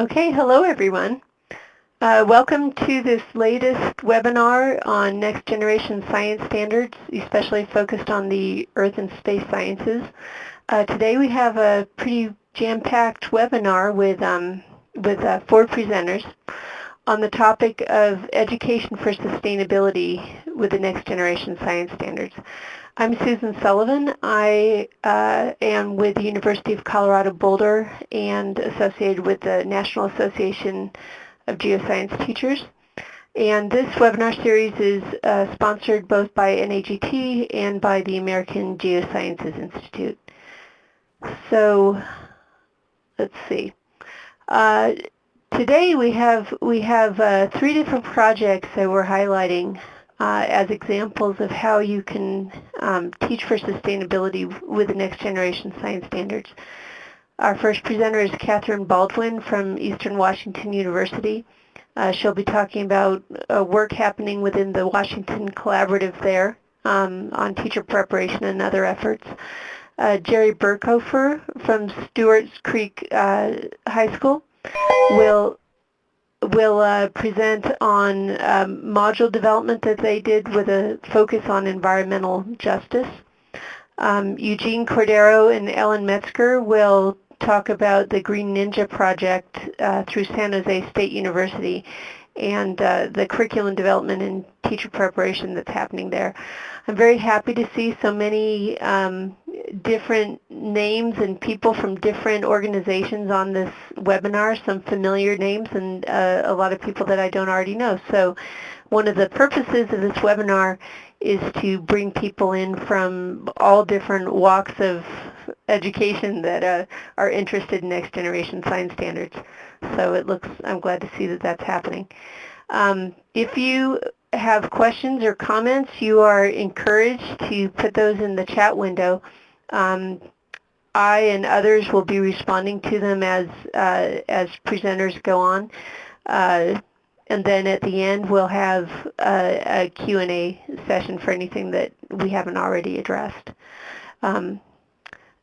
Okay, hello everyone. Welcome to this latest webinar on next generation science standards, especially focused on the Earth and space sciences. Today we have a pretty jam-packed webinar with 4 presenters on the topic of education for sustainability with the next generation science standards. I'm Susan Sullivan. I am with the University of Colorado Boulder and associated with the National Association of Geoscience Teachers. And this webinar series is sponsored both by NAGT and by the American Geosciences Institute. So let's see. Today we have 3 different projects that we're highlighting as examples of how you can teach for sustainability with the next generation science standards. Our first presenter is Kathryn Baldwin from Eastern Washington University. She'll be talking about work happening within the Washington Collaborative there on teacher preparation and other efforts. Jerri Birkofer from Stewards Creek High School will present on module development that they did with a focus on environmental justice. Eugene, Cordero, and Ellen Metzger will talk about the Green Ninja project through San Jose State University and the curriculum development and teacher preparation that's happening there. I'm very happy to see so many different names and people from different organizations on this webinar, some familiar names and a lot of people that I don't already know. So one of the purposes of this webinar is to bring people in from all different walks of education that are interested in next generation science standards. So I'm glad to see that that's happening. If you have questions or comments, you are encouraged to put those in the chat window. I and others will be responding to them as presenters go on. And then at the end, we'll have a Q&A session for anything that we haven't already addressed.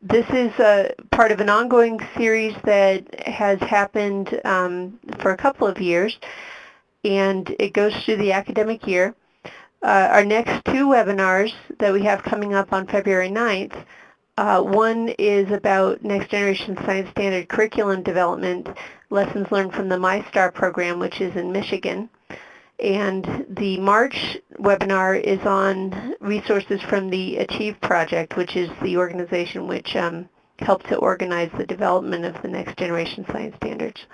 This is part of an ongoing series that has happened for a couple of years, and it goes through the academic year. Our next 2 webinars that we have coming up on February 9th, one is about Next Generation Science Standard Curriculum Development, lessons learned from the MyStar program, which is in Michigan. And the March webinar is on resources from the Achieve project, which is the organization which helped to organize the development of the Next Generation Science Standards.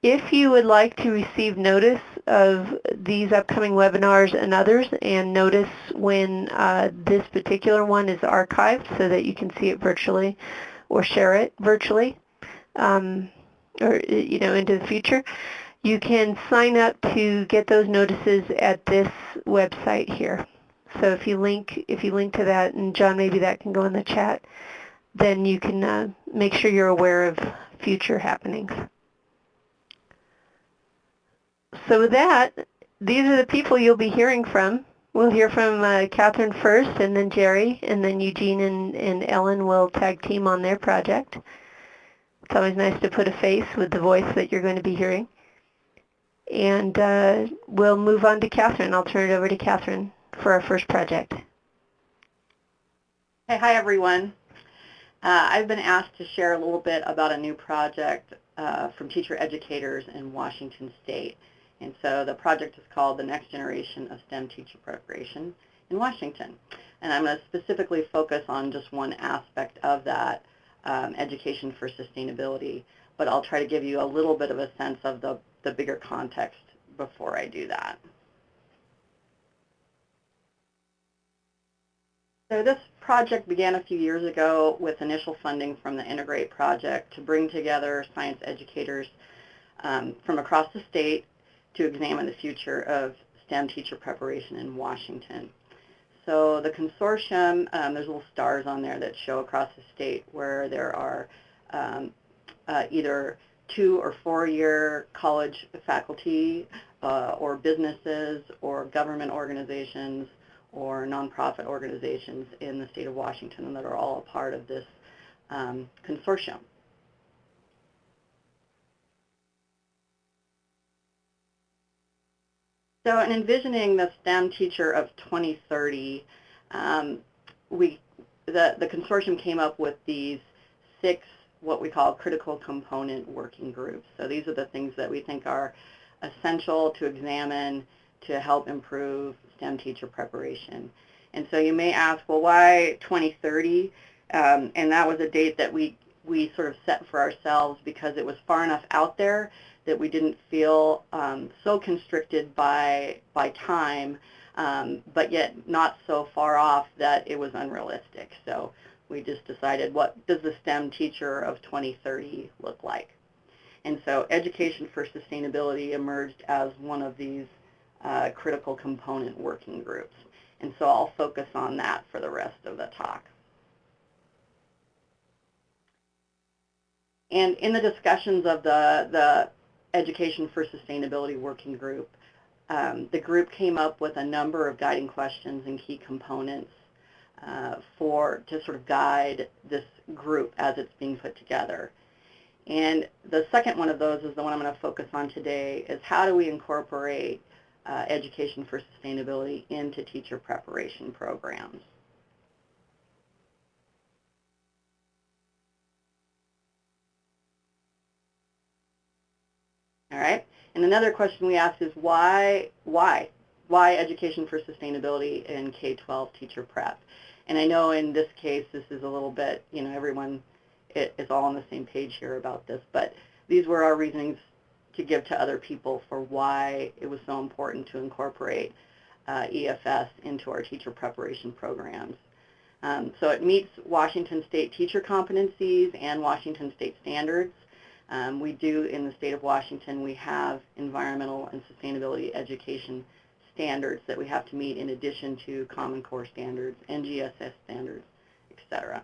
If you would like to receive notice of these upcoming webinars and others and notice when this particular one is archived so that you can see it virtually or share it virtually or into the future, you can sign up to get those notices at this website here. So if you link to that, and John, maybe that can go in the chat, then you can make sure you're aware of future happenings. So with that, these are the people you'll be hearing from. We'll hear from Kathryn first, and then Jerri, and then Eugene and Ellen will tag team on their project. It's always nice to put a face with the voice that you're going to be hearing. And we'll move on to Kathryn. I'll turn it over to Kathryn for our first project. Hey, hi everyone. I've been asked to share a little bit about a new project from teacher educators in Washington State. And so the project is called the Next Generation of STEM Teacher Preparation in Washington. And I'm going to specifically focus on just one aspect of that, education for sustainability, but I'll try to give you a little bit of a sense of the bigger context before I do that. So this project began a few years ago with initial funding from the Integrate project to bring together science educators from across the state to examine the future of STEM teacher preparation in Washington. So the consortium, there's little stars on there that show across the state where there are either 2- or 4-year college faculty or businesses or government organizations or nonprofit organizations in the state of Washington that are all a part of this consortium. So in envisioning the STEM teacher of 2030, the consortium came up with these 6 what we call critical component working groups. So these are the things that we think are essential to examine to help improve STEM teacher preparation. And so you may ask, well, why 2030? And that was a date that we sort of set for ourselves because it was far enough out there that we didn't feel so constricted by time, but yet not so far off that it was unrealistic. So we just decided, what does the STEM teacher of 2030 look like? And so Education for Sustainability emerged as one of these critical component working groups. And so I'll focus on that for the rest of the talk. And in the discussions of the Education for Sustainability working group, the group came up with a number of guiding questions and key components to sort of guide this group as it's being put together. And the second one of those is the one I'm going to focus on today, is how do we incorporate Education for Sustainability into teacher preparation programs. All right, and another question we asked is why Education for Sustainability in K-12 teacher prep? And I know in this case this is a little bit, everyone is all on the same page here about this, but these were our reasonings to give to other people for why it was so important to incorporate EFS into our teacher preparation programs. So it meets Washington State teacher competencies and Washington State standards. We do, in the state of Washington, we have environmental and sustainability education standards that we have to meet in addition to Common Core standards, NGSS standards, etc.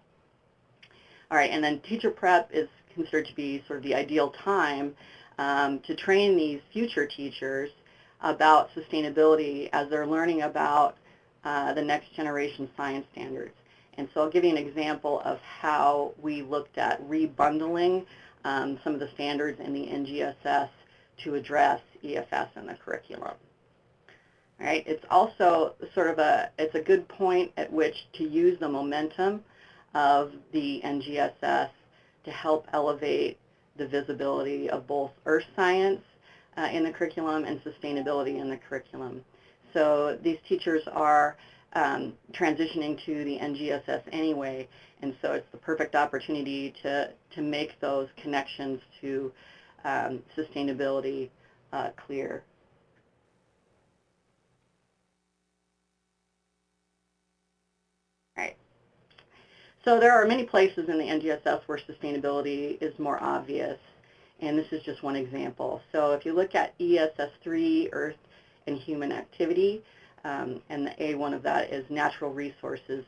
All right, and then teacher prep is considered to be sort of the ideal time to train these future teachers about sustainability as they're learning about the next generation science standards. And so I'll give you an example of how we looked at rebundling some of the standards in the NGSS to address EFS in the curriculum. All right, it's also sort of it's a good point at which to use the momentum of the NGSS to help elevate the visibility of both earth science in the curriculum and sustainability in the curriculum. So these teachers are transitioning to the NGSS anyway, and so it's the perfect opportunity to make those connections to sustainability clear. All right. So there are many places in the NGSS where sustainability is more obvious, and this is just one example. So if you look at ESS3, Earth and Human Activity, and the A1 of that is natural resources.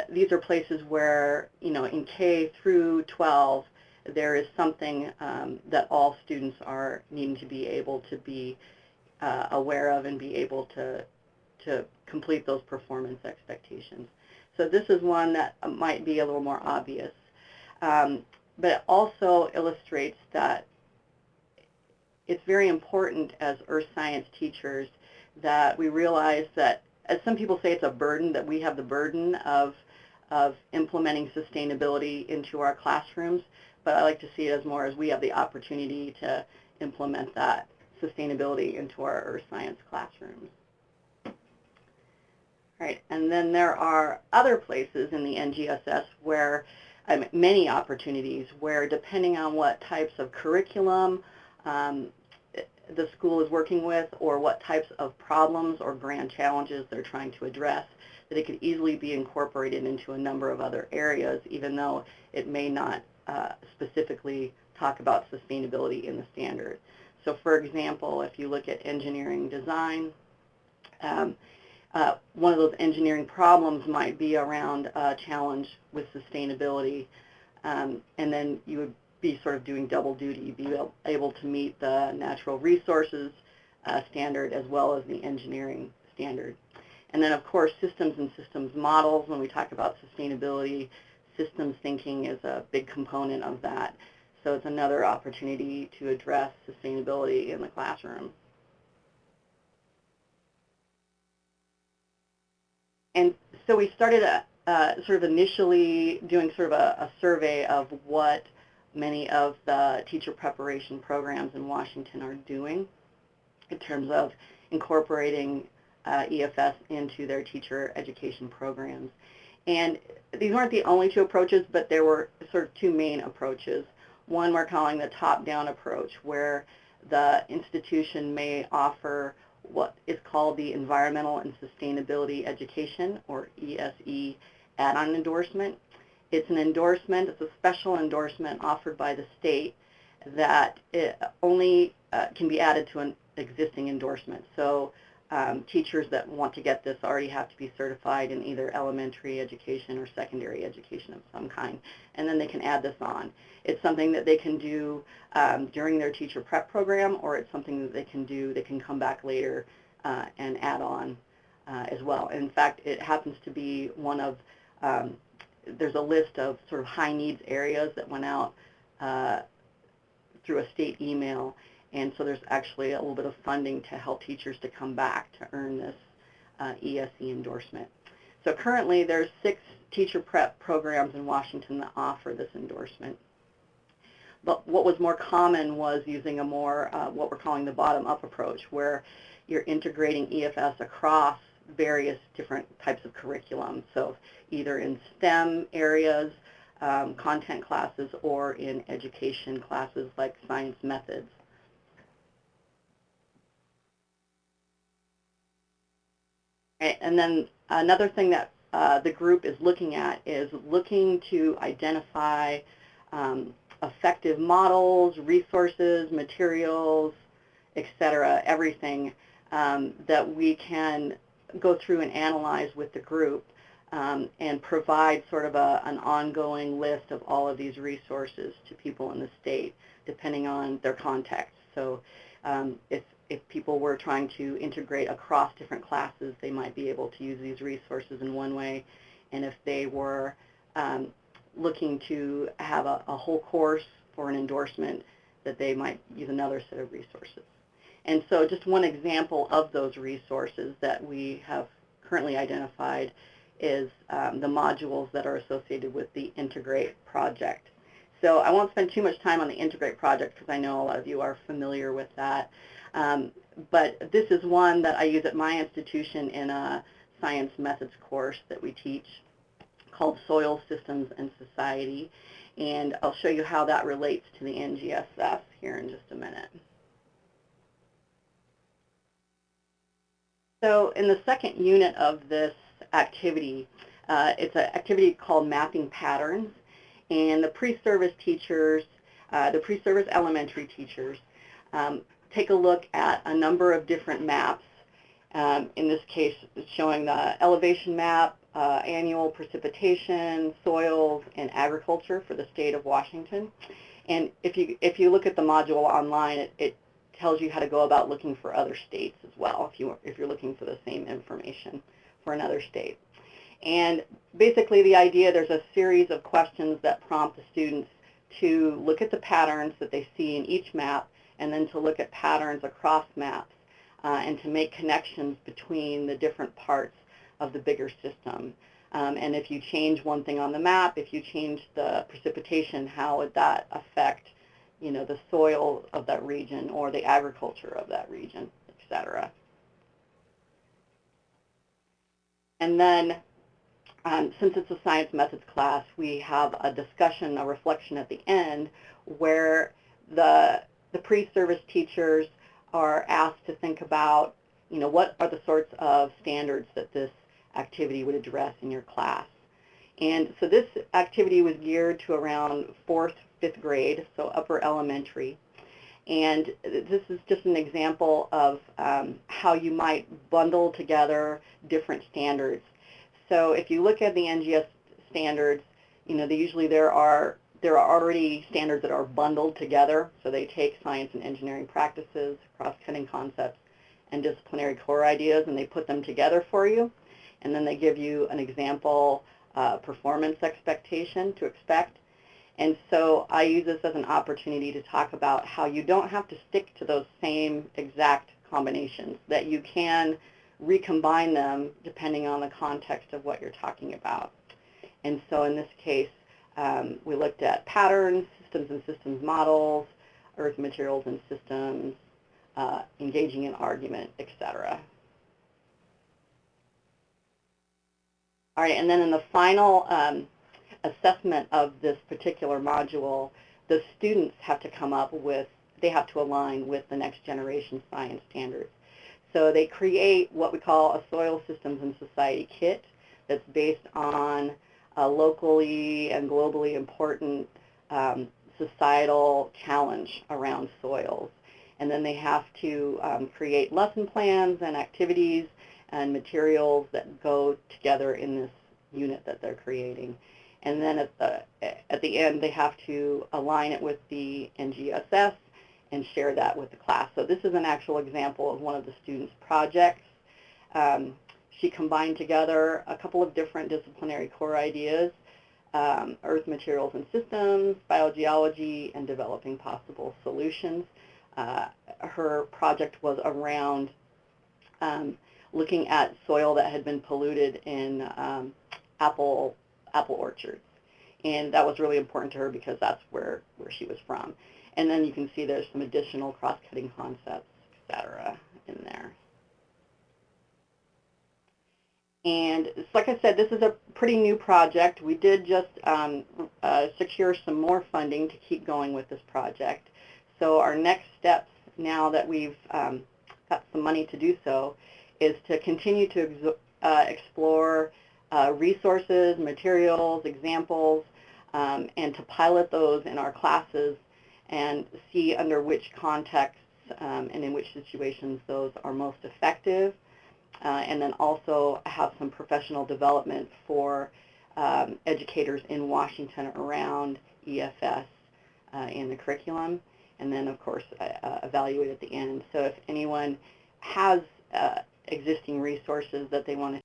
These are places where, in K through 12, there is something that all students are needing to be able to be aware of and be able to complete those performance expectations. So this is one that might be a little more obvious, but it also illustrates that it's very important as earth science teachers that we realize that, as some people say, it's a burden, that we have the burden of implementing sustainability into our classrooms, but I like to see it as more as we have the opportunity to implement that sustainability into our earth science classrooms. Right, and then there are other places in the NGSS where, many opportunities where, depending on what types of curriculum the school is working with or what types of problems or grand challenges they're trying to address, that it could easily be incorporated into a number of other areas, even though it may not specifically talk about sustainability in the standard. So for example, if you look at engineering design, one of those engineering problems might be around a challenge with sustainability, and then you would be sort of doing double duty. You'd be able to meet the natural resources standard as well as the engineering standard. And then, of course, systems and systems models. When we talk about sustainability, systems thinking is a big component of that. So it's another opportunity to address sustainability in the classroom. And so we started sort of initially doing sort of a survey of what many of the teacher preparation programs in Washington are doing in terms of incorporating EFS into their teacher education programs. And these weren't the only two approaches, but there were sort of two main approaches. One we're calling the top-down approach, where the institution may offer what is called the Environmental and Sustainability Education, or ESE, add-on endorsement. It's an endorsement, it's a special endorsement offered by the state that it only can be added to an existing endorsement. So teachers that want to get this already have to be certified in either elementary education or secondary education of some kind, and then they can add this on. It's something that they can do during their teacher prep program, or it's something that they can come back later and add on as well. In fact, it happens to be one of, there's a list of sort of high needs areas that went out through a state email. And so there's actually a little bit of funding to help teachers to come back to earn this ESE endorsement. So currently there's 6 teacher prep programs in Washington that offer this endorsement. But what was more common was using a more, what we're calling the bottom-up approach, where you're integrating EFS across various different types of curriculum. So either in STEM areas, content classes, or in education classes like science methods. And then another thing that the group is looking at is looking to identify effective models, resources, materials, etc., everything that we can go through and analyze with the group and provide sort of an ongoing list of all of these resources to people in the state, depending on their context. So if people were trying to integrate across different classes, they might be able to use these resources in one way. And if they were looking to have a whole course for an endorsement, that they might use another set of resources. And so just one example of those resources that we have currently identified is the modules that are associated with the Integrate project. So I won't spend too much time on the Integrate project because I know a lot of you are familiar with that. But this is one that I use at my institution in a science methods course that we teach called Soil Systems and Society. And I'll show you how that relates to the NGSS here in just a minute. So in the second unit of this activity, it's an activity called Mapping Patterns. And the pre-service teachers, the pre-service elementary teachers, take a look at a number of different maps. In this case, it's showing the elevation map, annual precipitation, soils, and agriculture for the state of Washington. And if you look at the module online, it tells you how to go about looking for other states as well, if you're looking for the same information for another state. And basically the idea, there's a series of questions that prompt the students to look at the patterns that they see in each map, and then to look at patterns across maps, and to make connections between the different parts of the bigger system. And if you change one thing on the map, if you change the precipitation, how would that affect, you know, the soil of that region or the agriculture of that region, etc. And then, since it's a science methods class, we have a discussion, a reflection at the end, where the pre-service teachers are asked to think about, you know, what are the sorts of standards that this activity would address in your class. And so this activity was geared to around 4th, 5th grade, so upper elementary. And this is just an example of how you might bundle together different standards. So if you look at the NGS standards, you know, there are already standards that are bundled together. So they take science and engineering practices, cross-cutting concepts, and disciplinary core ideas, and they put them together for you. And then they give you an example performance expectation to expect. And so I use this as an opportunity to talk about how you don't have to stick to those same exact combinations, that you can recombine them depending on the context of what you're talking about. And so in this case, we looked at patterns, systems and systems models, earth materials and systems, engaging in argument, etc. All right, and then in the final assessment of this particular module, the students have to come up with, they have to align with the next generation science standards. So they create what we call a soil systems and society kit that's based on a locally and globally important societal challenge around soils. And then they have to create lesson plans and activities and materials that go together in this unit that they're creating. And then at the end, they have to align it with the NGSS and share that with the class. So this is an actual example of one of the students' projects. She combined together a couple of different disciplinary core ideas, earth materials and systems, biogeology, and developing possible solutions. Her project was around looking at soil that had been polluted in apple orchards. And that was really important to her because that's where she was from. And then you can see there's some additional cross-cutting concepts, etc. in there. And like I said, this is a pretty new project. We did just secure some more funding to keep going with this project. So our next steps, now that we've got some money to do so, is to continue to explore resources, materials, examples, and to pilot those in our classes and see under which contexts and in which situations those are most effective. And then also have some professional development for educators in Washington around EFS in the curriculum. And then, of course, evaluate at the end. So if anyone has existing resources that they want to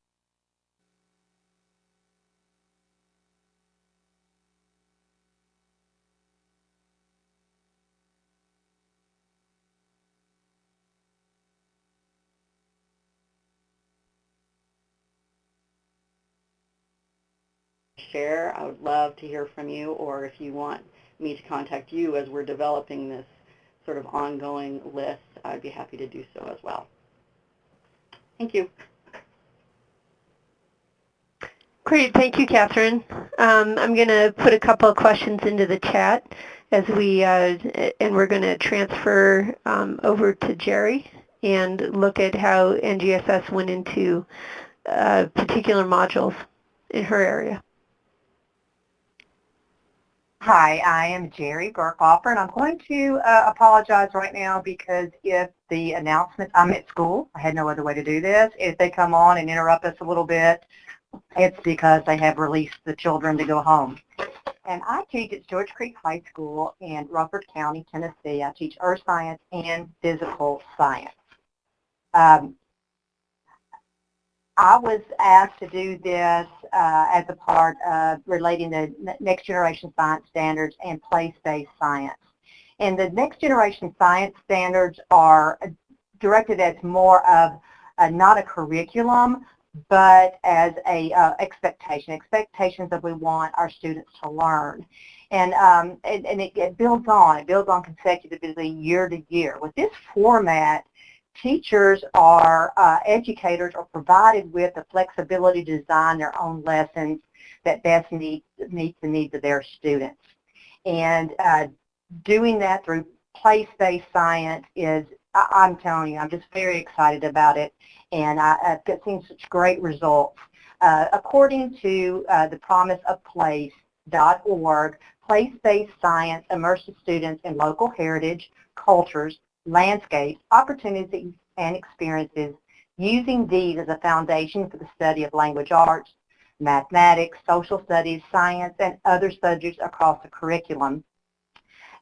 share, I would love to hear from you, or if you want me to contact you as we're developing this sort of ongoing list, I'd be happy to do so as well. Thank you. Great, thank you, Kathryn. I'm going to put a couple of questions into the chat as we, and we're going to transfer over to Jerri and look at how NGSS went into particular modules in her area. Hi, I am Jerri Birkofer, and I'm going to apologize right now because if the announcement, I'm at school, I had no other way to do this. If they come on and interrupt us a little bit, it's because they have released the children to go home. And I teach at George Creek High School in Rutherford County, Tennessee. I teach earth science and physical science. I was asked to do this as a part of relating to next generation science standards and place-based science. And the next generation science standards are directed as more of not a curriculum, but as a expectations that we want our students to learn. And it builds on consecutively year to year. With this format, teachers are, educators are provided with the flexibility to design their own lessons that best meet the needs of their students. And doing that through place-based science is, I'm telling you, I'm just very excited about it, and I've seen such great results. According to the promiseofplace.org, place-based science immerses students in local heritage, cultures, landscapes, opportunities, and experiences, using these as a foundation for the study of language arts, mathematics, social studies, science, and other subjects across the curriculum.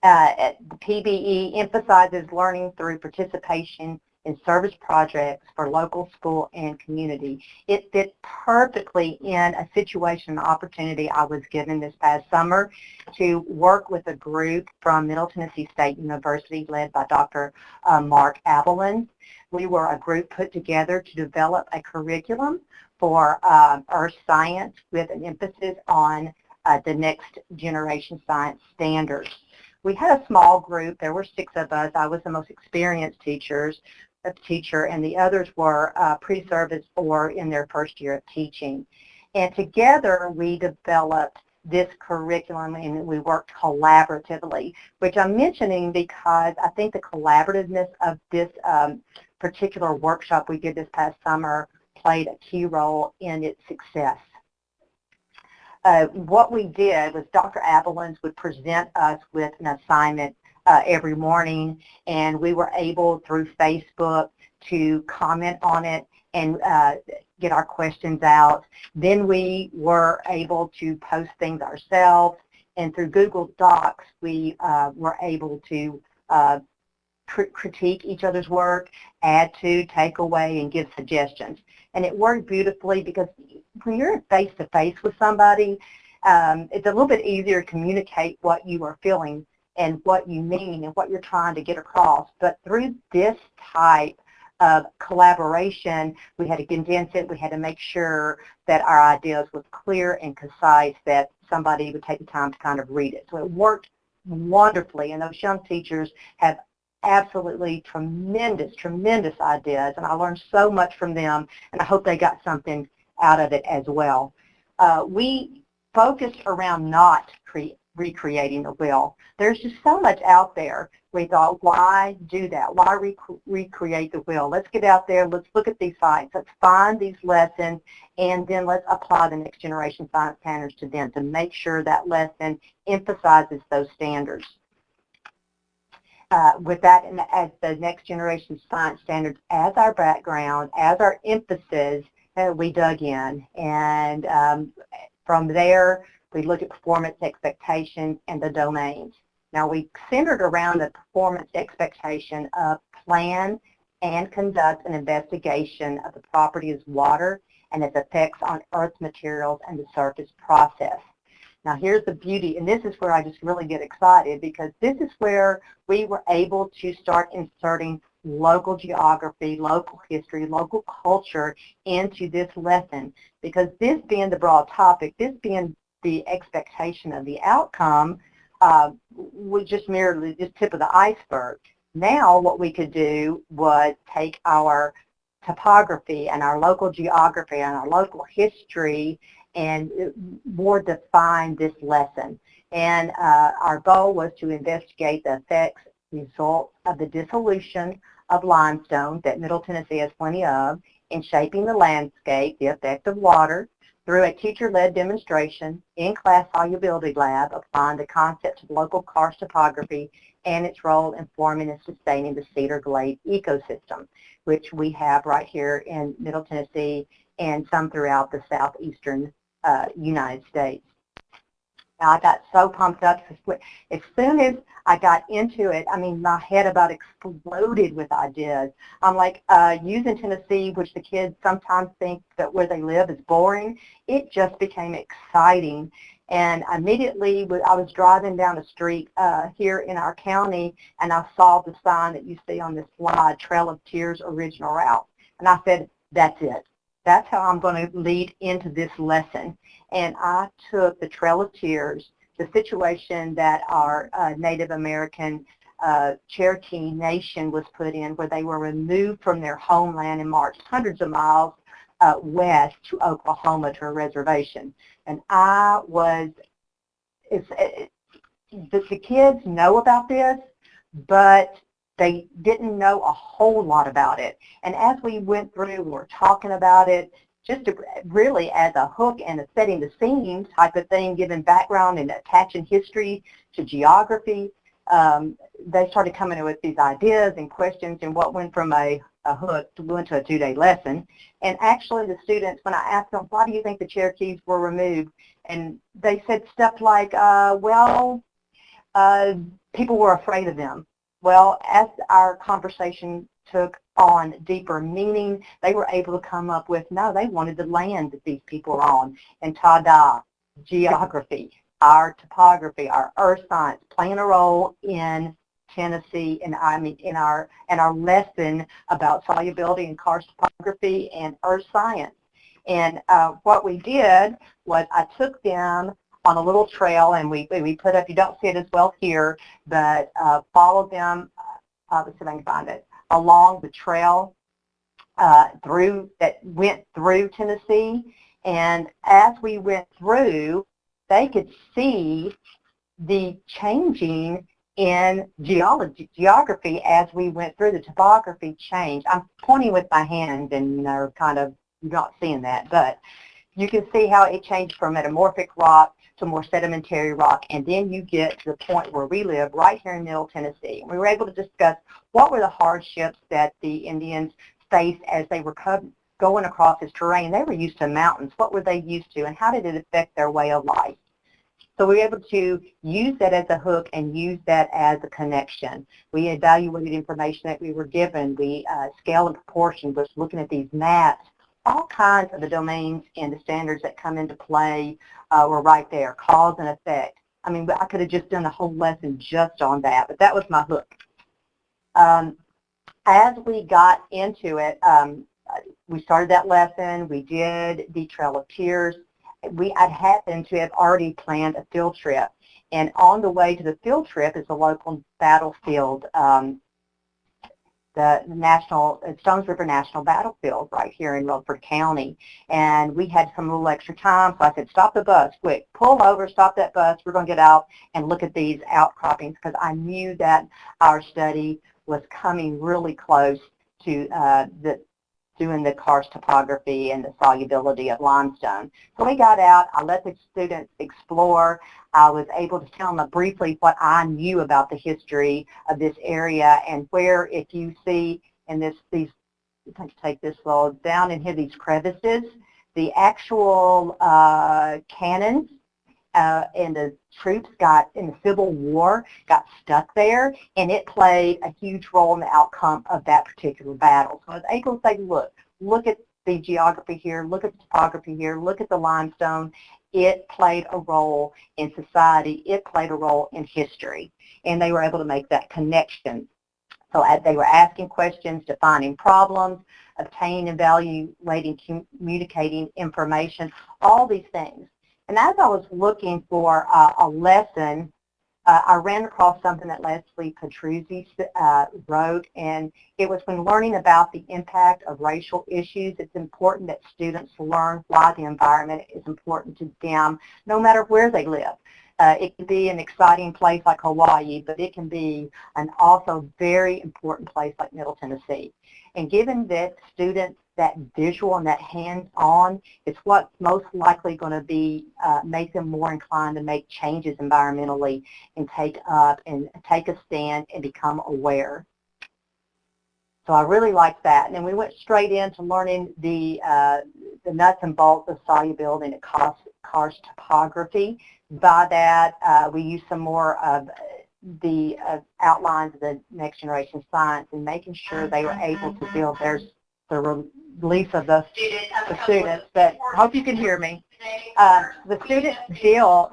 The PBE emphasizes learning through participation in service projects for local school and community. It fit perfectly in a situation, an opportunity I was given this past summer to work with a group from Middle Tennessee State University led by Dr. Mark Abelin. We were a group put together to develop a curriculum for earth science with an emphasis on the next generation science standards. We had a small group. There were 6 of us. I was the most experienced teacher, and the others were pre-service or in their first year of teaching. And together we developed this curriculum, and we worked collaboratively, which I'm mentioning because I think the collaborativeness of this particular workshop we did this past summer played a key role in its success. What we did was Dr. Abelins would present us with an assignment every morning, and we were able through Facebook to comment on it and get our questions out. Then we were able to post things ourselves, and through Google Docs we were able to critique each other's work, add to, take away, and give suggestions. And it worked beautifully because when you're face-to-face with somebody, it's a little bit easier to communicate what you are feeling and what you mean and what you're trying to get across. But through this type of collaboration, we had to condense it. We had to make sure that our ideas was clear and concise, that somebody would take the time to kind of read it. So it worked wonderfully, and those young teachers have absolutely tremendous ideas, and I learned so much from them, and I hope they got something out of it as well. We focused around not recreating the wheel. There's just so much out there. We thought, why do that? Why recreate the wheel? Let's get out there, let's look at these sites, let's find these lessons, and then let's apply the next generation science standards to them to make sure that lesson emphasizes those standards. With that, and as the next generation science standards as our background, as our emphasis, we dug in. And from there, we looked at performance expectations and the domains. Now, we centered around the performance expectation of plan and conduct an investigation of the properties of water and its effects on earth materials and the surface process. Now here's the beauty, and this is where I just really get excited, because this is where we were able to start inserting local geography, local history, local culture into this lesson, because this being the broad topic, this being the expectation of the outcome, we just merely just tip of the iceberg. Now what we could do was take our topography and our local geography and our local history and more define this lesson. And our goal was to investigate the effects, results of the dissolution of limestone that Middle Tennessee has plenty of in shaping the landscape, the effect of water, through a teacher-led demonstration in-class solubility lab applying the concepts of local karst topography and its role in forming and sustaining the Cedar Glade ecosystem, which we have right here in Middle Tennessee and some throughout the southeastern United States. Now, I got so pumped up. As soon as I got into it, I mean, my head about exploded with ideas. I'm like, using Tennessee, which the kids sometimes think that where they live is boring, it just became exciting. And immediately, I was driving down the street here in our county, and I saw the sign that you see on this slide, Trail of Tears Original Route. And I said, that's it. That's how I'm going to lead into this lesson. And I took the Trail of Tears, the situation that our Native American Cherokee Nation was put in, where they were removed from their homeland and marched hundreds of miles west to Oklahoma to a reservation. And I was, the kids know about this, but they didn't know a whole lot about it. And as we went through, we were talking about it, just to really as a hook and a setting the scene type of thing, giving background and attaching history to geography. They started coming in with these ideas and questions, and what went from a hook went to a 2-day lesson. And actually the students, when I asked them, why do you think the Cherokees were removed? And they said stuff like, people were afraid of them. Well, as our conversation took on deeper meaning. They were able to come up with, no, they wanted the land that these people are on. And ta-da, geography, our topography, our earth science playing a role in Tennessee, and in our lesson about solubility and karst topography and earth science. And what we did was I took them on a little trail, and we put up, you don't see it as well here, but followed them, let's see if I can find it, along the trail that went through Tennessee. And as we went through, they could see the changing in geography as we went through. The topography changed. I'm pointing with my hand, and kind of, you're not seeing that, but you can see how it changed from metamorphic rock to more sedimentary rock, and then you get to the point where we live right here in Middle Tennessee. We were able to discuss what were the hardships that the Indians faced as they were going across this terrain. They were used to mountains. What were they used to, and how did it affect their way of life? So we were able to use that as a hook and use that as a connection. We evaluated information that we were given. We scale and proportion, was looking at these maps. All kinds of the domains and the standards that come into play were right there, cause and effect. I mean, I could have just done a whole lesson just on that, but that was my hook. As we got into it, we started that lesson. We did the Trail of Tears. I'd happened to have already planned a field trip, and on the way to the field trip is a local battlefield, the Stones River National Battlefield right here in Rutherford County. And we had some little extra time, so I said, stop the bus, quick, pull over, stop that bus, we're going to get out and look at these outcroppings, because I knew that our study was coming really close to doing the karst topography and the solubility of limestone. So we got out, I let the students explore. I was able to tell them briefly what I knew about the history of this area, and where, if you see in these, take this little down in here, these crevices, the actual cannons and the troops in the Civil War got stuck there, and it played a huge role in the outcome of that particular battle. So I was able to say, look at the geography here, look at the topography here, look at the limestone. It played a role in society, it played a role in history, and they were able to make that connection. So they were asking questions, defining problems, obtaining, evaluating, communicating information, all these things. And as I was looking for a lesson, I ran across something that Leslie Petruzzi wrote, and it was when learning about the impact of racial issues, it's important that students learn why the environment is important to them, no matter where they live. It can be an exciting place like Hawaii, but it can be an also very important place like Middle Tennessee. And given that students, that visual and that hands-on, it's what's most likely going to be make them more inclined to make changes environmentally and take a stand and become aware. So I really like that. And then we went straight into learning the nuts and bolts of solubility and karst topography. By that, we used some more of the outlines of the next generation science and making sure they were able to build the release of the students. But I hope you can hear me. The students built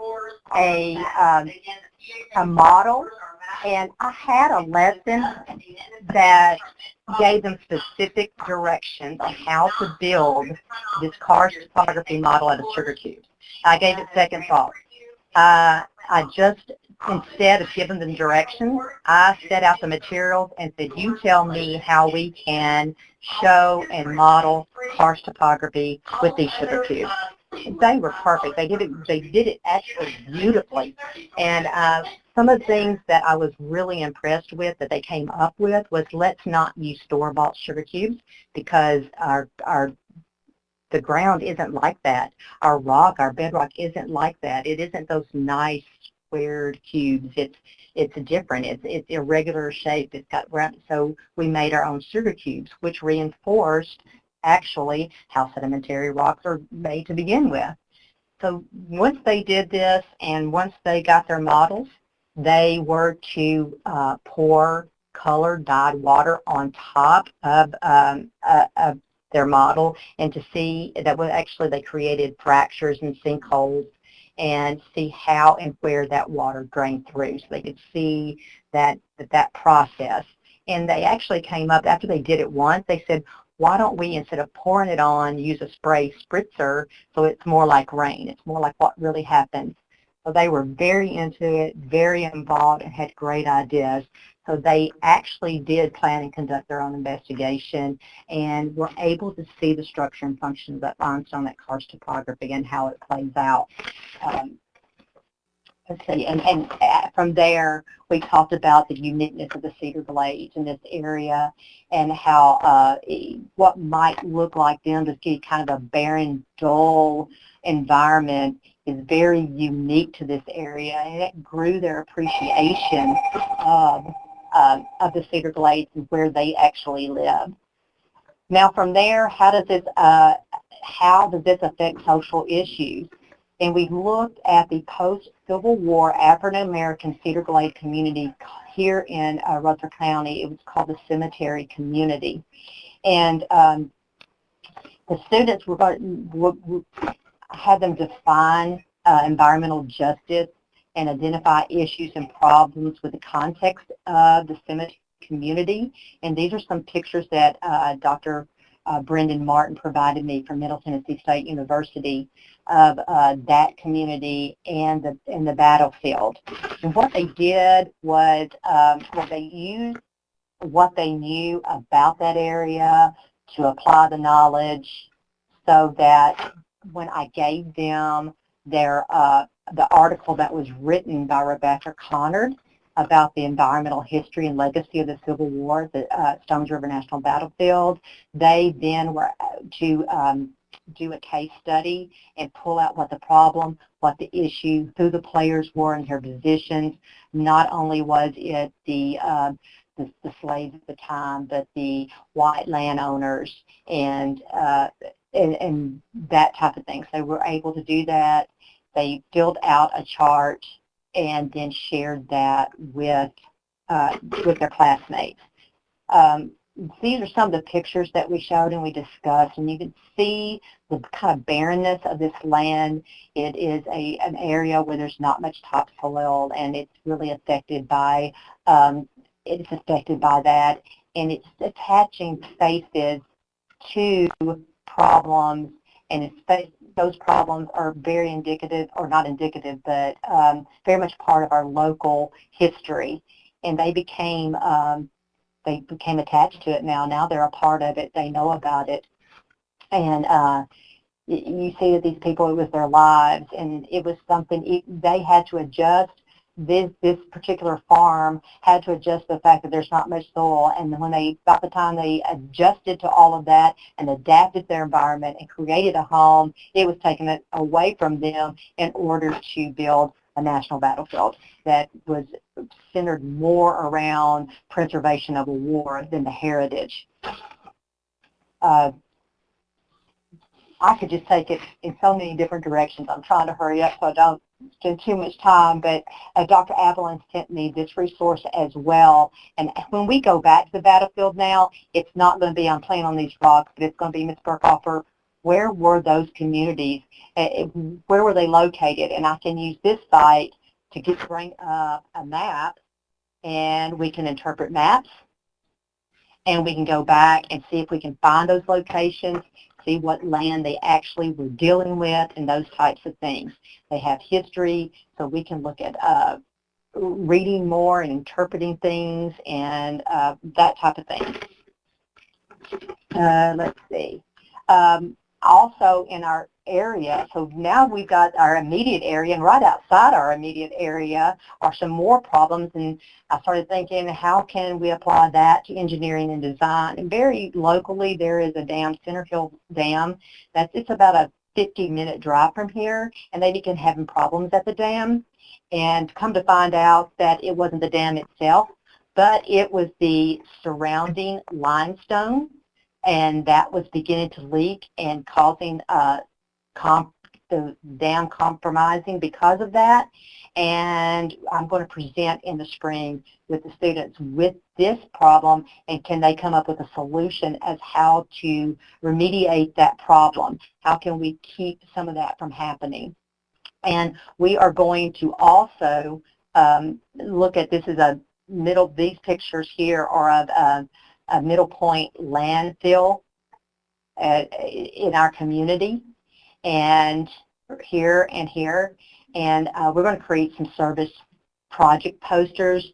a model, and I had a lesson that gave them specific directions on how to build this karst topography model out of sugar cubes. I gave it second thought. I just, instead of giving them directions, I set out the materials and said, you tell me how we can show and model karst topography with these sugar cubes. They were perfect. They did it actually beautifully. And some of the things that I was really impressed with that they came up with was, let's not use store-bought sugar cubes, because the ground isn't like that. Our bedrock isn't like that. It isn't those nice squared cubes. It's different. It's irregular shape. It's got round. So we made our own sugar cubes, which reinforced actually how sedimentary rocks are made to begin with. So once they did this, and once they got their models, they were to pour color dyed water on top of their model, and to see that actually they created fractures and sinkholes and see how and where that water drained through. So they could see that process. And they actually came up, after they did it once, they said, why don't we, instead of pouring it on, use a spray spritzer so it's more like rain. It's more like what really happens. So they were very into it, very involved, and had great ideas. So they actually did plan and conduct their own investigation and were able to see the structure and function of that limestone, that karst topography, and how it plays out. Let's see, and from there, we talked about the uniqueness of the Cedar Glades in this area and how what might look like them to see kind of a barren, dull environment is very unique to this area, and it grew their appreciation of the Cedar Glades and where they actually live. Now, from there, how does this affect social issues? And we looked at the post-Civil War African-American Cedar Glade community here in Rutherford County. It was called the Cemetery Community. And the students had them define environmental justice and identify issues and problems with the context of the cemetery community. And these are some pictures that Dr. Brendan Martin provided me from Middle Tennessee State University of that community and the battlefield. And what they did was they used what they knew about that area to apply the knowledge, so that when I gave them their the article that was written by Rebecca Connard about the environmental history and legacy of the Civil War, the Stones River National Battlefield, they then were to do a case study and pull out what the problem, what the issue, who the players were and their positions. Not only was it the slaves at the time, but the white landowners and that type of thing. So they were able to do that. They filled out a chart and then shared that with their classmates. These are some of the pictures that we showed and we discussed, and you can see the kind of barrenness of this land. It is an area where there's not much topsoil, and it's really affected by that, and it's attaching faces to problems, and those problems are very indicative, or not indicative, but very much part of our local history, and they became attached to it now. Now they're a part of it. They know about it. And you see that these people, it was their lives, and it was something they had to adjust. This particular farm had to adjust the fact that there's not much soil, and by the time they adjusted to all of that and adapted their environment and created a home, it was taken away from them in order to build a national battlefield that was centered more around preservation of a war than the heritage. I could just take it in so many different directions. I'm trying to hurry up so I don't spend too much time, but Dr. Avalon sent me this resource as well. And when we go back to the battlefield now, it's not going to be on Playing on These Rocks, but it's going to be Ms. Birkofer. Where were those communities? Where were they located? And I can use this site to bring up a map, and we can interpret maps, and we can go back and see if we can find those locations, see what land they actually were dealing with, and those types of things. They have history, so we can look at reading more and interpreting things and that type of thing. Let's see. Also in our area, so now we've got our immediate area, and right outside our immediate area are some more problems, and I started thinking, how can we apply that to engineering and design? And very locally, there is a dam, Center Hill Dam, it's about a 50-minute drive from here, and they began having problems at the dam, and come to find out that it wasn't the dam itself, but it was the surrounding limestone, and that was beginning to leak and causing the dam compromising because of that. And I'm going to present in the spring with the students with this problem, and can they come up with a solution as how to remediate that problem? How can we keep some of that from happening? And we are going to also look at, this is a middle, these pictures here are of a Middle Point landfill in our community, and here and here. And we're going to create some service project posters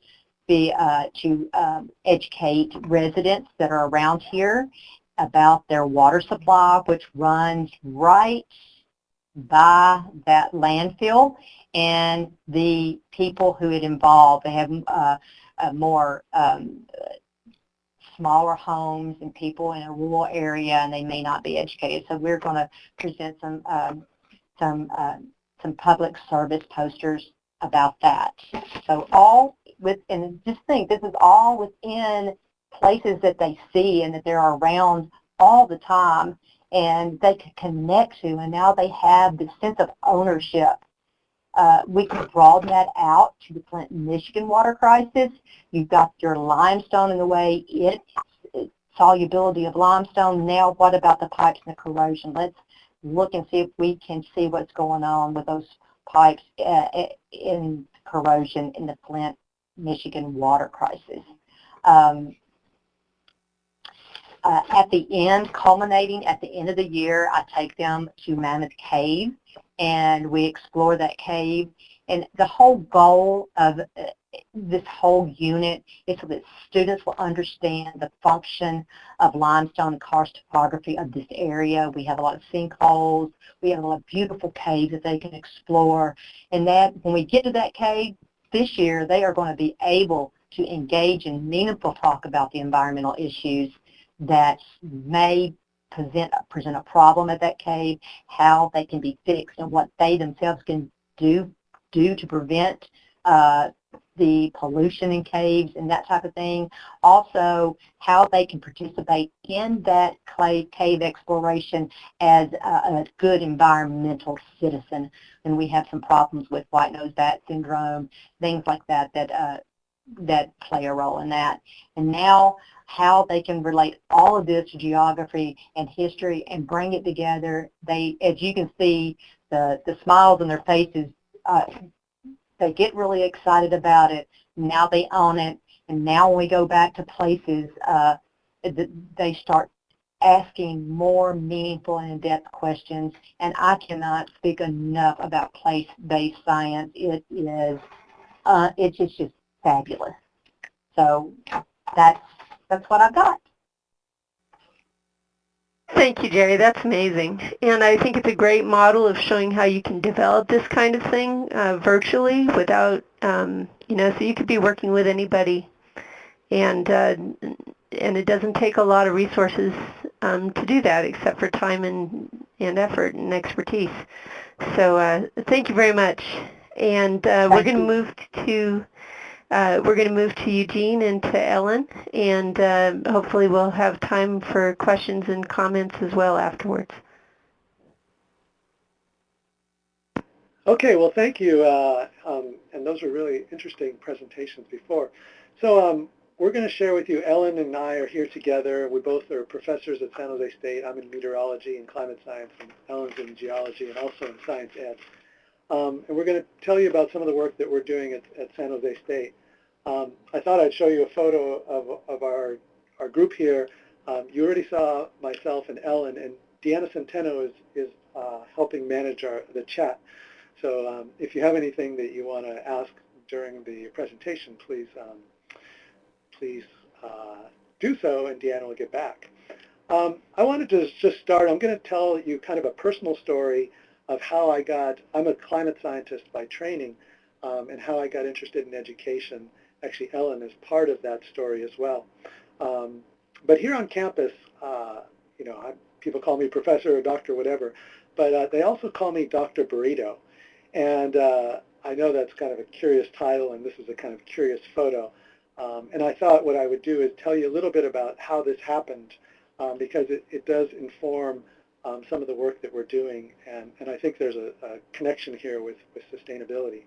to educate residents that are around here about their water supply, which runs right by that landfill, and the people who it involved. They have more smaller homes and people in a rural area, and they may not be educated. So we're going to present some public service posters about that. So all and just think, this is all within places that they see and that they're around all the time, and they can connect to, and now they have this sense of ownership. We can broaden that out to the Flint, Michigan water crisis. You've got your limestone in the way, solubility of limestone. Now what about the pipes and the corrosion? Let's look and see if we can see what's going on with those pipes in corrosion in the Flint, Michigan water crisis. At the end, culminating at the end of the year, I take them to Mammoth Cave, and we explore that cave. And the whole goal of this whole unit is so that students will understand the function of limestone and karst topography of this area. We have a lot of sinkholes. We have a lot of beautiful caves that they can explore. And that when we get to that cave this year, they are going to be able to engage in meaningful talk about the environmental issues that may present a problem at that cave, how they can be fixed, and what they themselves can do to prevent the pollution in caves and that type of thing. Also, how they can participate in that cave exploration as a good environmental citizen. And we have some problems with white-nosed bat syndrome, things like that that play a role in that. And now how they can relate all of this to geography and history and bring it together. They, as you can see, the smiles on their faces, they get really excited about it. Now they own it. And now when we go back to places, they start asking more meaningful and in-depth questions. And I cannot speak enough about place-based science. It is, it's just fabulous. So that's what I've got. Thank you, Jerri. That's amazing. And I think it's a great model of showing how you can develop this kind of thing virtually without, so you could be working with anybody. And it doesn't take a lot of resources to do that, except for time and effort and expertise. So thank you very much. And we're going to move to Eugene and to Ellen, and hopefully we'll have time for questions and comments as well afterwards. Okay, well, thank you. And those were really interesting presentations before. So we're going to share with you, Ellen and I are here together. We both are professors at San Jose State. I'm in meteorology and climate science, and Ellen's in geology and also in science ed. And we're going to tell you about some of the work that we're doing at San Jose State. I thought I'd show you a photo of our group here. You already saw myself and Ellen, and Deanna Centeno is helping manage the chat. So if you have anything that you want to ask during the presentation, please do so, and Deanna will get back. I wanted to just start. I'm going to tell you kind of a personal story of how I'm a climate scientist by training, and how I got interested in education. Actually, Ellen is part of that story as well. But here on campus, people call me professor or doctor, whatever, but they also call me Dr. Burrito. And I know that's kind of a curious title, and this is a kind of curious photo. And I thought what I would do is tell you a little bit about how this happened, because it does inform some of the work that we're doing, and I think there's a connection here with sustainability.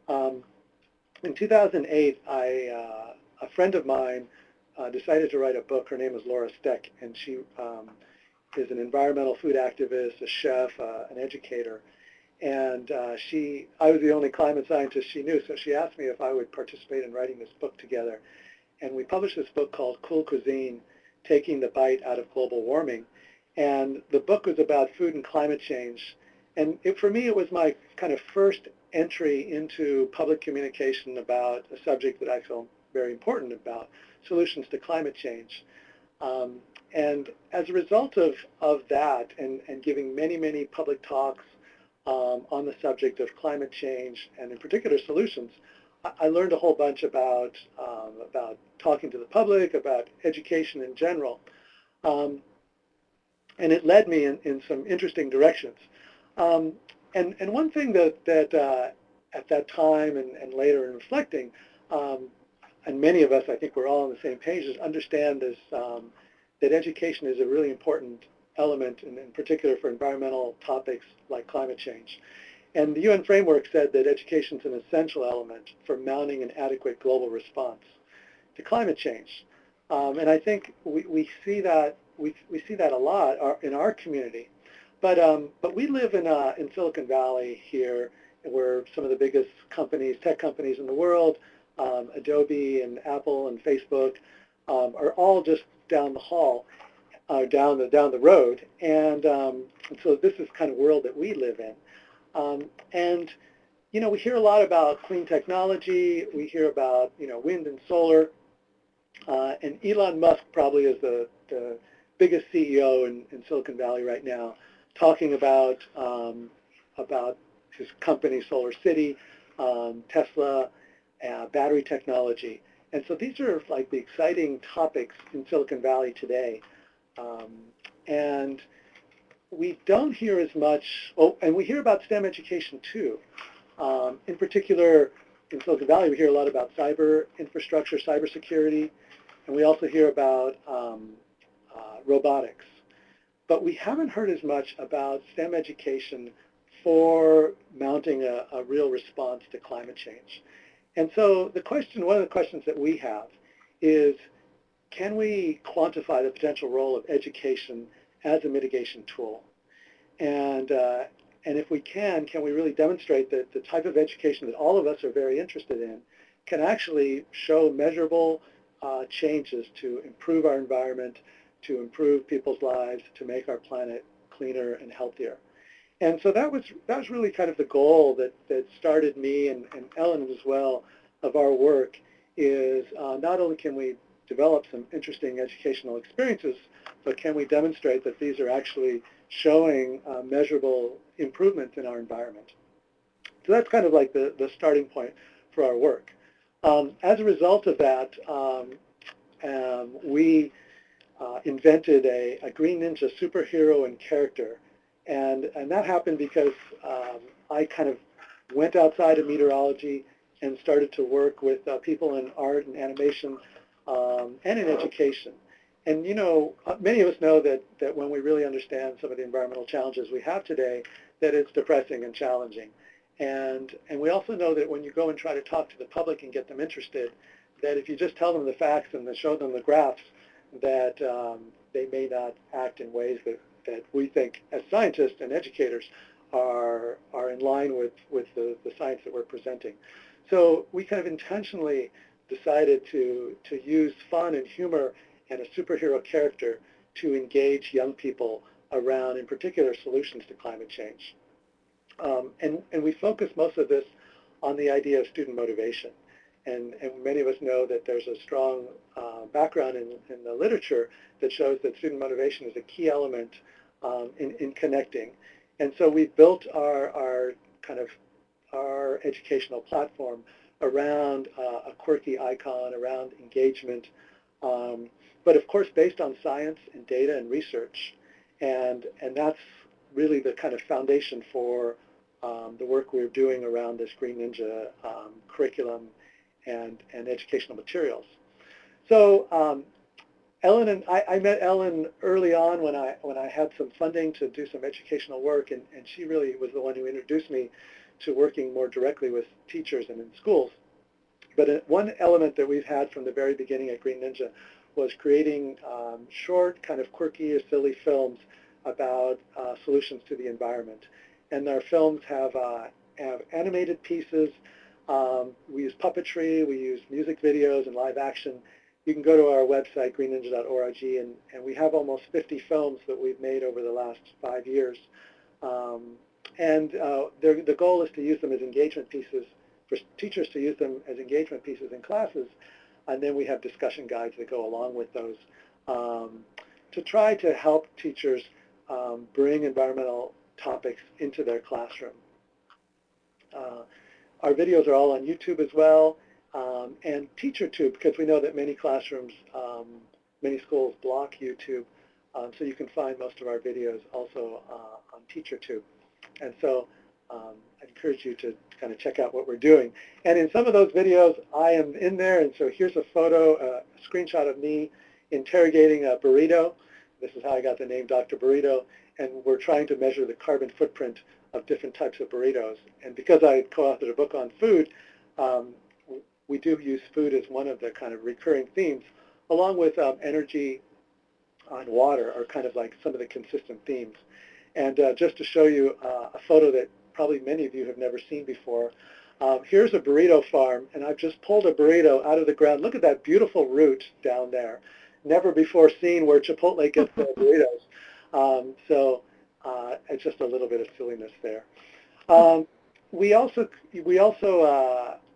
In 2008, a friend of mine decided to write a book. Her name is Laura Steck, and she is an environmental food activist, a chef, an educator. And I was the only climate scientist she knew, so she asked me if I would participate in writing this book together. And we published this book called Cool Cuisine, Taking the Bite Out of Global Warming. And the book was about food and climate change. And for me, it was my kind of first entry into public communication about a subject that I feel very important about, solutions to climate change. And as a result of that and giving many, many public talks on the subject of climate change and in particular solutions, I learned a whole bunch about talking to the public, about education in general. And it led me in some interesting directions. And one thing that at that time and later in reflecting, and many of us, I think we're all on the same page, is understand is that education is a really important element, and in particular for environmental topics like climate change. And the UN framework said that education is an essential element for mounting an adequate global response to climate change. And I think we see that we see that a lot in our community. But we live in Silicon Valley here, where some of the biggest companies, tech companies in the world, Adobe and Apple and Facebook, are all just down the hall, down the road, and so this is the kind of world that we live in. And we hear a lot about clean technology. We hear about wind and solar, and Elon Musk probably is the biggest CEO in Silicon Valley right now, talking about his company Solar City, Tesla, battery technology. And so these are like the exciting topics in Silicon Valley today. And we don't hear as much, and we hear about STEM education too. In particular, in Silicon Valley, we hear a lot about cyber infrastructure, cybersecurity, and we also hear about robotics. But we haven't heard as much about STEM education for mounting a real response to climate change. And so one of the questions that we have is, can we quantify the potential role of education as a mitigation tool? And if we can we really demonstrate that the type of education that all of us are very interested in can actually show measurable changes to improve our environment, to improve people's lives, to make our planet cleaner and healthier. And so that was really kind of the goal that started me and Ellen as well of our work, is not only can we develop some interesting educational experiences, but can we demonstrate that these are actually showing measurable improvements in our environment. So that's kind of like the starting point for our work. As a result of that, we invented a Green Ninja superhero and character. And that happened because I kind of went outside of meteorology and started to work with people in art and animation and in education. And many of us know that when we really understand some of the environmental challenges we have today, that it's depressing and challenging. And we also know that when you go and try to talk to the public and get them interested, that if you just tell them the facts and show them the graphs, that they may not act in ways that we think as scientists and educators are in line with the science that we're presenting. So we kind of intentionally decided to use fun and humor and a superhero character to engage young people around, in particular, solutions to climate change. And we focus most of this on the idea of student motivation. And many of us know that there's a strong background in the literature that shows that student motivation is a key element in connecting. And so we built our educational platform around a quirky icon, around engagement, but of course based on science and data and research. And that's really the kind of foundation for the work we're doing around this Green Ninja curriculum and educational materials. So Ellen and I met Ellen early on when I had some funding to do some educational work, and she really was the one who introduced me to working more directly with teachers and in schools. But one element that we've had from the very beginning at Green Ninja was creating short, kind of quirky or silly films about solutions to the environment. And our films have animated pieces. We use puppetry. We use music videos and live action. You can go to our website, greenninja.org, and we have almost 50 films that we've made over the last 5 years. The goal is to use them as engagement pieces, for teachers to use them as engagement pieces in classes, and then we have discussion guides that go along with those to try to help teachers bring environmental topics into their classroom. Our videos are all on YouTube as well, and TeacherTube, because we know that many classrooms, many schools block YouTube, so you can find most of our videos also on TeacherTube. And so I encourage you to kind of check out what we're doing. And in some of those videos, I am in there, and so here's a photo, a screenshot of me interrogating a burrito. This is how I got the name Dr. Burrito, and we're trying to measure the carbon footprint of different types of burritos. And because I co-authored a book on food, we do use food as one of the kind of recurring themes, along with energy and water are kind of like some of the consistent themes. And just to show you a photo that probably many of you have never seen before, here's a burrito farm, and I've just pulled a burrito out of the ground. Look at that beautiful root down there. Never before seen where Chipotle gets their burritos. It's just a little bit of silliness there. We also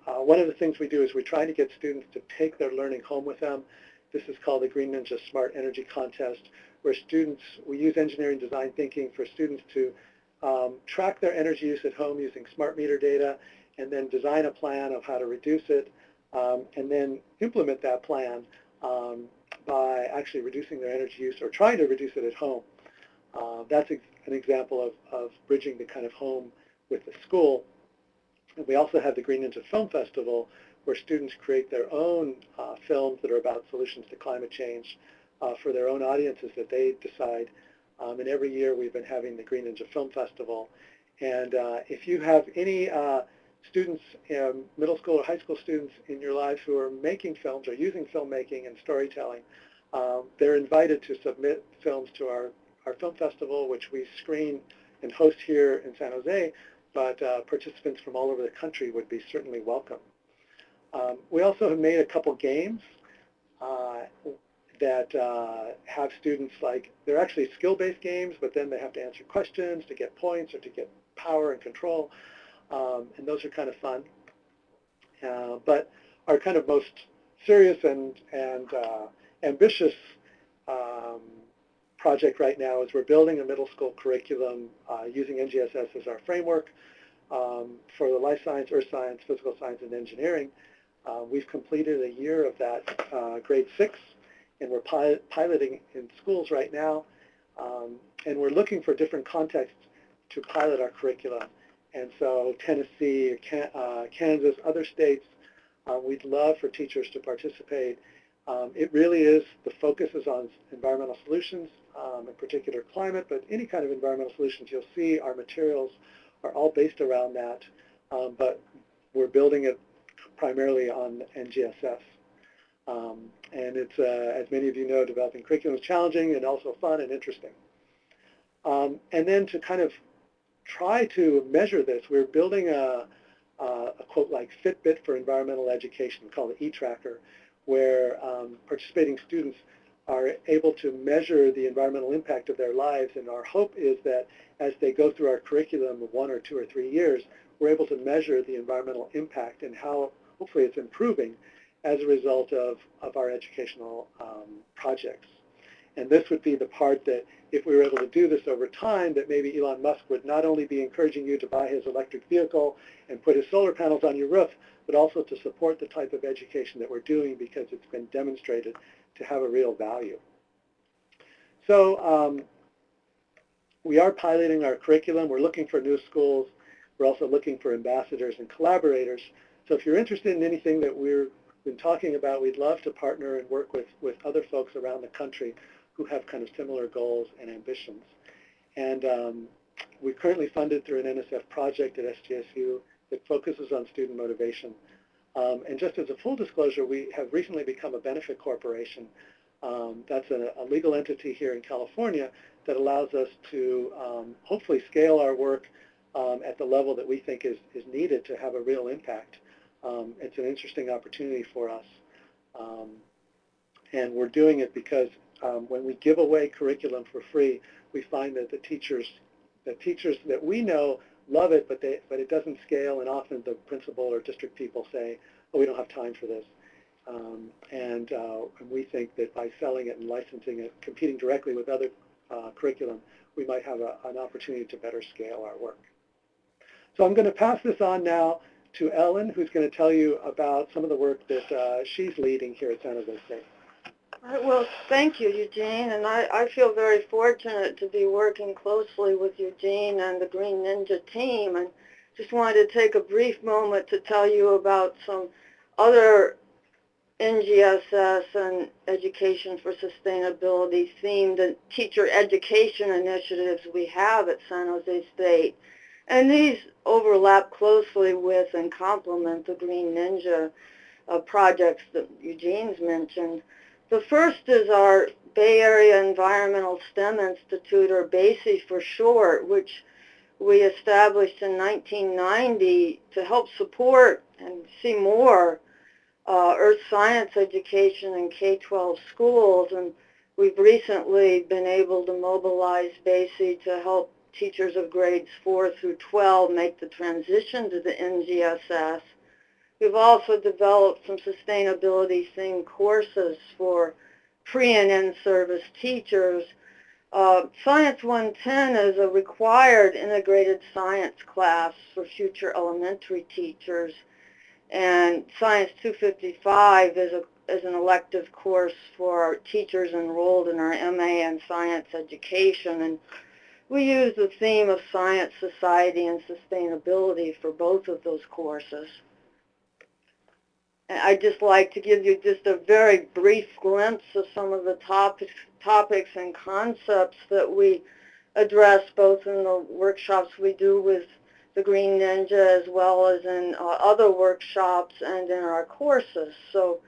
one of the things we do is we try to get students to take their learning home with them. This is called the Green Ninja Smart Energy Contest, where we use engineering design thinking for students to track their energy use at home using smart meter data, and then design a plan of how to reduce it, and then implement that plan by actually reducing their energy use or trying to reduce it at home. That's an example of bridging the kind of home with the school. And we also have the Green Ninja Film Festival, where students create their own films that are about solutions to climate change for their own audiences that they decide. And every year we've been having the Green Ninja Film Festival. And if you have any students, middle school or high school students in your lives who are making films or using filmmaking and storytelling, they're invited to submit films to our film festival, which we screen and host here in San Jose, but participants from all over the country would be certainly welcome. We also have made a couple games that have students, like, they're actually skill-based games, but then they have to answer questions to get points or to get power and control, and those are kind of fun. But our kind of most serious and ambitious project right now is we're building a middle school curriculum using NGSS as our framework for the life science, earth science, physical science, and engineering. We've completed a year of that grade 6, and we're piloting in schools right now, and we're looking for different contexts to pilot our curriculum. And so Tennessee, Kansas, other states, we'd love for teachers to participate. It really is, the focus is on environmental solutions, in particular climate, but any kind of environmental solutions. You'll see our materials are all based around that, but we're building it primarily on NGSS. And it's, as many of you know, developing curriculum is challenging and also fun and interesting. And then to kind of try to measure this, we're building a quote like Fitbit for environmental education called the E-Tracker, where participating students are able to measure the environmental impact of their lives. And our hope is that as they go through our curriculum of 1 or 2 or 3 years, we're able to measure the environmental impact and how hopefully it's improving as a result of our educational projects. And this would be the part that, if we were able to do this over time, that maybe Elon Musk would not only be encouraging you to buy his electric vehicle and put his solar panels on your roof, but also to support the type of education that we're doing, because it's been demonstrated to have a real value. So we are piloting our curriculum. We're looking for new schools. We're also looking for ambassadors and collaborators. So if you're interested in anything that we're been talking about, we'd love to partner and work with other folks around the country who have kind of similar goals and ambitions. And we're currently funded through an NSF project at SGSU that focuses on student motivation. And just as a full disclosure, we have recently become a benefit corporation. That's a legal entity here in California that allows us to hopefully scale our work at the level that we think is needed to have a real impact. It's an interesting opportunity for us. And we're doing it because when we give away curriculum for free, we find that the teachers that we know love it, but it doesn't scale, and often the principal or district people say, oh, we don't have time for this. And we think that by selling it and licensing it, competing directly with other curriculum, we might have an opportunity to better scale our work. So I'm going to pass this on now to Ellen, who's going to tell you about some of the work that she's leading here at San Jose State. All right, well, thank you, Eugene, and I feel very fortunate to be working closely with Eugene and the Green Ninja team, and just wanted to take a brief moment to tell you about some other NGSS and Education for Sustainability themed and teacher education initiatives we have at San Jose State. And these overlap closely with and complement the Green Ninja projects that Eugene's mentioned. The first is our Bay Area Environmental STEM Institute, or BASI for short, which we established in 1990 to help support and see more earth science education in K-12 schools. And we've recently been able to mobilize BASI to help teachers of grades 4 through 12 make the transition to the NGSS. We've also developed some sustainability-themed courses for pre- and in-service teachers. Science 110 is a required integrated science class for future elementary teachers, and Science 255 is an elective course for teachers enrolled in our MA in Science Education, and we use the theme of science, society, and sustainability for both of those courses. And I'd just like to give you just a very brief glimpse of some of the topics and concepts that we address both in the workshops we do with the Green Ninja as well as in other workshops and in our courses. So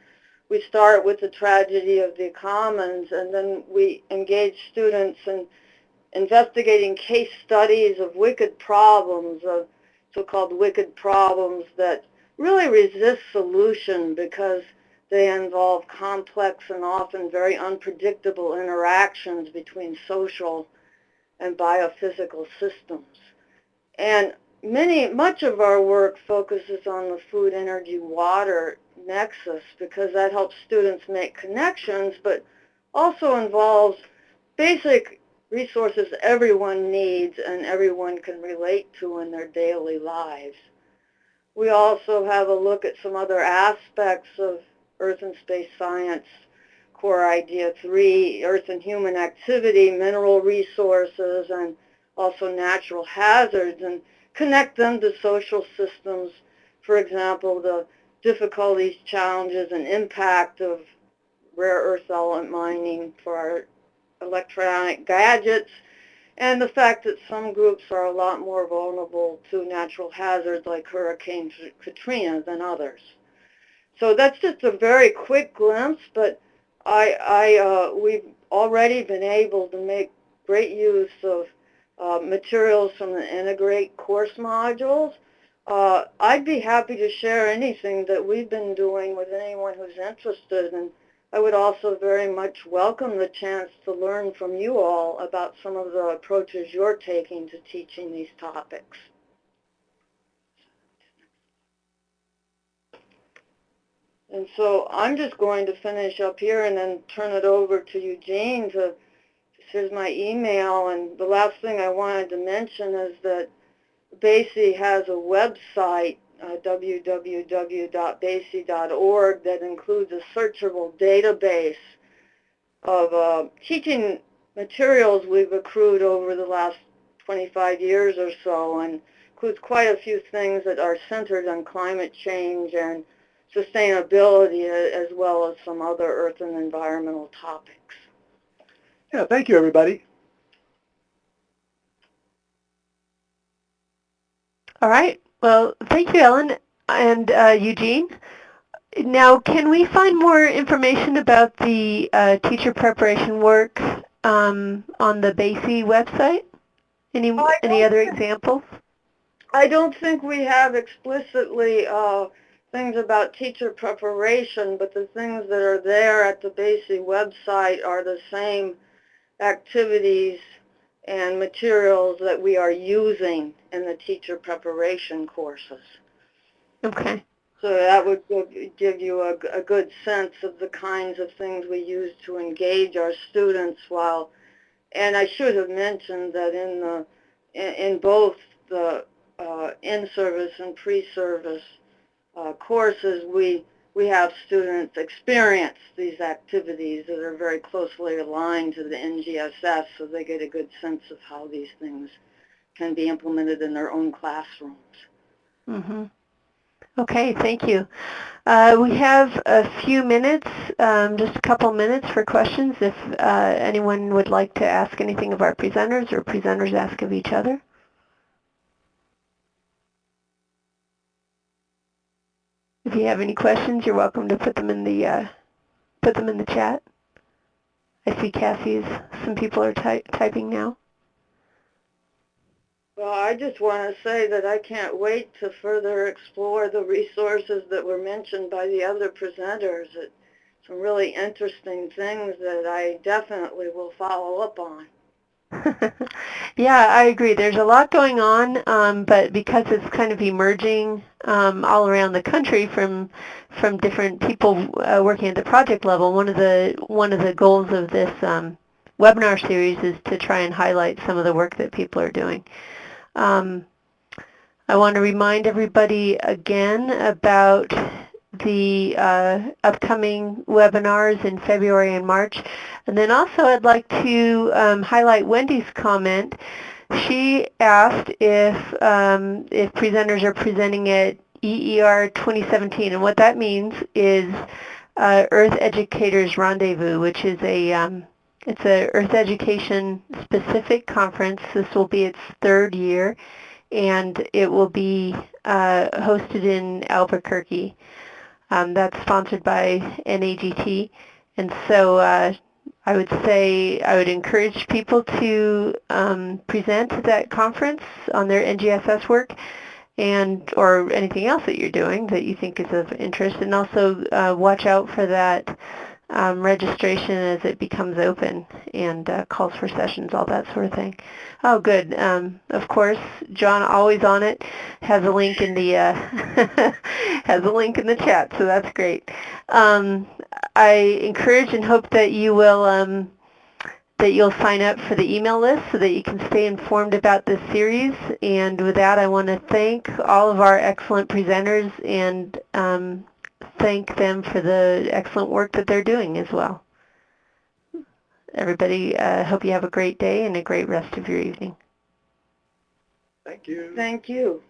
we start with the tragedy of the commons, and then we engage students in investigating case studies of wicked problems, of so-called wicked problems that really resist solution because they involve complex and often very unpredictable interactions between social and biophysical systems. And much of our work focuses on the food, energy, water nexus because that helps students make connections, but also involves basic resources everyone needs and everyone can relate to in their daily lives. We also have a look at some other aspects of Earth and Space Science, Core Idea 3, Earth and Human Activity, mineral resources, and also natural hazards, and connect them to social systems. For example, the difficulties, challenges, and impact of rare earth element mining for our electronic gadgets, and the fact that some groups are a lot more vulnerable to natural hazards like Hurricane Katrina than others. So that's just a very quick glimpse, but we've already been able to make great use of materials from the Integrate course modules. I'd be happy to share anything that we've been doing with anyone who's interested, and I would also very much welcome the chance to learn from you all about some of the approaches you're taking to teaching these topics. And so I'm just going to finish up here and then turn it over to Eugene to, here's my email, and the last thing I wanted to mention is that BASI has a website, www.basi.org, that includes a searchable database of teaching materials we've accrued over the last 25 years or so, and includes quite a few things that are centered on climate change and sustainability as well as some other earth and environmental topics. Yeah, thank you, everybody. All right. Well, thank you, Ellen and Eugene. Now, can we find more information about the teacher preparation work on the BASE website? Any other examples? I don't think we have explicitly things about teacher preparation, but the things that are there at the BASE website are the same activities and materials that we are using in the teacher preparation courses. Okay. So that would give you a good sense of the kinds of things we use to engage our students while, and I should have mentioned that in both the in-service and pre-service courses, we have students experience these activities that are very closely aligned to the NGSS, so they get a good sense of how these things can be implemented in their own classrooms. Mm-hmm. Okay, thank you. We have a few minutes, just a couple minutes for questions if anyone would like to ask anything of our presenters or presenters ask of each other. If you have any questions, you're welcome to put them in the chat. I see Cassie's. Some people are typing now. Well, I just want to say that I can't wait to further explore the resources that were mentioned by the other presenters. It's some really interesting things that I definitely will follow up on. Yeah, I agree. There's a lot going on, but because it's kind of emerging all around the country from different people working at the project level, one of the goals of this webinar series is to try and highlight some of the work that people are doing. I want to remind everybody again about the upcoming webinars in February and March. And then also I'd like to highlight Wendy's comment. She asked if presenters are presenting at EER 2017, and what that means is Earth Educators Rendezvous, which is it's a Earth Education specific conference. This will be its third year, and it will be hosted in Albuquerque. That's sponsored by NAGT, and so I would say I would encourage people to present at that conference on their NGSS work and or anything else that you're doing that you think is of interest, and also watch out for that registration as it becomes open and calls for sessions, all that sort of thing. Oh, good. Of course, John, always on it, has a link in the has a link in the chat, so that's great. I encourage and hope that you will that you'll sign up for the email list so that you can stay informed about this series. And with that, I want to thank all of our excellent presenters and thank them for the excellent work that they're doing as well. Everybody, hope you have a great day and a great rest of your evening. Thank you. Thank you.